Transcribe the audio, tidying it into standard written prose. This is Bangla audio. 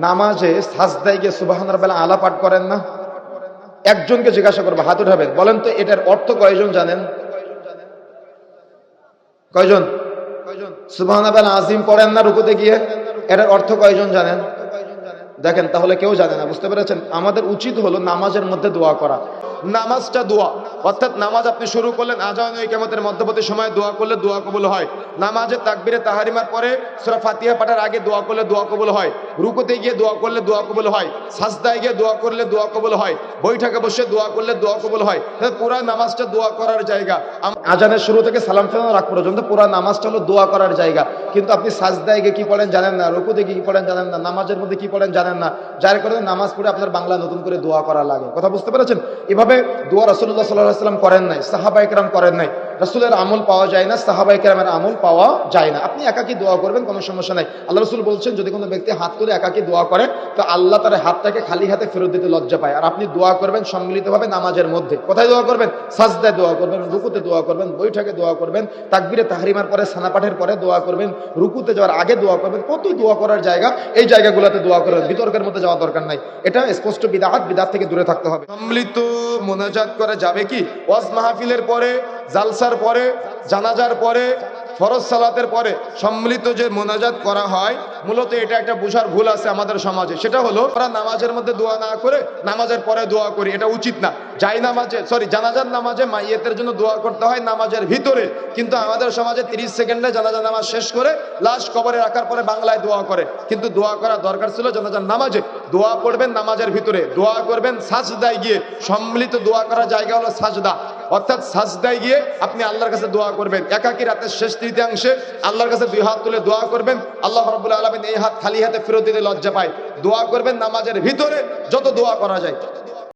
নামাজে সাজদায় গিয়ে সুবহান রাব্বিল আলা পাঠ করেন না? একজনকে জিজ্ঞাসা করবো, হাত উঠাবেন, বলেন তো এটার অর্থ কয়জন জানেন? কয়জন? সুবহান রাব্বিল আজিম পড়েন না রুকুতে গিয়ে? এটার অর্থ কয়জন জানেন? দেখেন, তাহলে কেউ জানে না। বুঝতে পেরেছেন? আমাদের উচিত হলো নামাজের মধ্যে দোয়া করা। নামাজটা দোয়া, অর্থাৎ নামাজ আপনি শুরু করলেন, আযান ও ইকামতের মধ্যবর্তী সময়ে দোয়া করলে দোয়া কবুল হয়। নামাজে তাকবীরে তাহরিমার পরে সূরা ফাতিহা পাঠার আগে দোয়া করলে দোয়া কবুল হয়। রুকুতে গিয়ে দোয়া করলে দোয়া কবুল হয়। সাজদায় গিয়ে দোয়া করলে দোয়া কবুল হয়। বৈঠকে বসে দোয়া করলে দোয়া কবুল হয়। পুরা নামাজটা দোয়া করার জায়গা। আজানের শুরু থেকে সালাম ফেরানোর আগ পর্যন্ত পুরা নামাজটা হলো দোয়া করার জায়গা। কিন্তু আপনি সাজদায় গিয়ে কি পড়েন জানেন না, রুকুতে গিয়ে কি পড়েন জানেন না, নামাজের মধ্যে কি পড়েন জানেন না, যার কারণে নামাজ পড়ে আপনার বাংলা নতুন করে দোয়া করা লাগে। কথা বুঝতে পেরেছেন? এভাবে দোয়া রাসূলুল্লাহ সাল্লাল্লাহু আলাইহি ওয়াসাল্লাম করেন নাই, সাহাবায়ে কেরাম করেন নাই। রাসূলের আমল পাওয়া যায় না, সাহাবায়ে কেরামের আমল পাওয়া যায় না। আপনি একাকী দোয়া করবেন, কোনো সমস্যা নাই। আল্লাহ রাসূল বলছেন, যদি কোনো ব্যক্তি হাত তুলে একাকী দোয়া করে তো আল্লাহ তার হাতটাকে খালি হাতে ফেরত দিতে লজ্জা পায়। আর আপনি দোয়া করবেন সম্মিলিতভাবে নামাজের মধ্যে। কোথায় দোয়া করবেন? সাজদায় দোয়া করবেন, রুকুতে দোয়া করবেন, বৈঠকে দোয়া করবেন, তাকবীরে তাহরিমার পরে সানা পাঠের পরে দোয়া করবেন, রুকুতে যাওয়ার আগে দোয়া করবেন। কত দোয়া করার জায়গা, এই জায়গাগুলোতে দোয়া করবেন। বিতর্কের মধ্যে যাওয়া দরকার নাই। এটা স্পষ্ট বিদআত, বিদআত থেকে দূরে থাকতে হবে। সম্মিলিত মুনাজাত করা যাবে কি? ওয়াজ মাহফিলের পরে, জালসার পরে, জানাজার পরে, ফরজ সালাতের পরে সম্মিলিত যে মোনাজাত করা হয়, মূলত এটা একটা বুঝার ভুল আছে আমাদের সমাজে। সেটা হলো আমরা নামাজের মধ্যে দোয়া না করে নামাজের পরে দোয়া করি। এটা উচিত না। জানাজার নামাজে মাইয়েতের জন্য দোয়া করতে হয় নামাজের ভিতরে, কিন্তু আমাদের সমাজে 30 সেকেন্ডে জানাজার নামাজ শেষ করে লাশ কবরে রাখার পরে বাংলায় দোয়া করে। কিন্তু দোয়া করা দরকার ছিল জানাজার নামাজে। দোয়া পড়বেন নামাজের ভিতরে, দোয়া করবেন সাজদায় গিয়ে। সম্মিলিত দোয়া করার জায়গা হলো সাজদা, অর্থাৎ সাজদায় গিয়ে আপনি আল্লাহর কাছে দোয়া করবেন। একাকী রাতের শেষ তৃতীয়াংশে আল্লাহর কাছে দুই হাত তুলে দোয়া করবেন। আল্লাহ রাব্বুল আলামিন এই হাত খালি হাতে ফেরত দিতে লজ্জা পায়। দোয়া করবেন নামাজের ভিতরে, যত দোয়া করা যায়।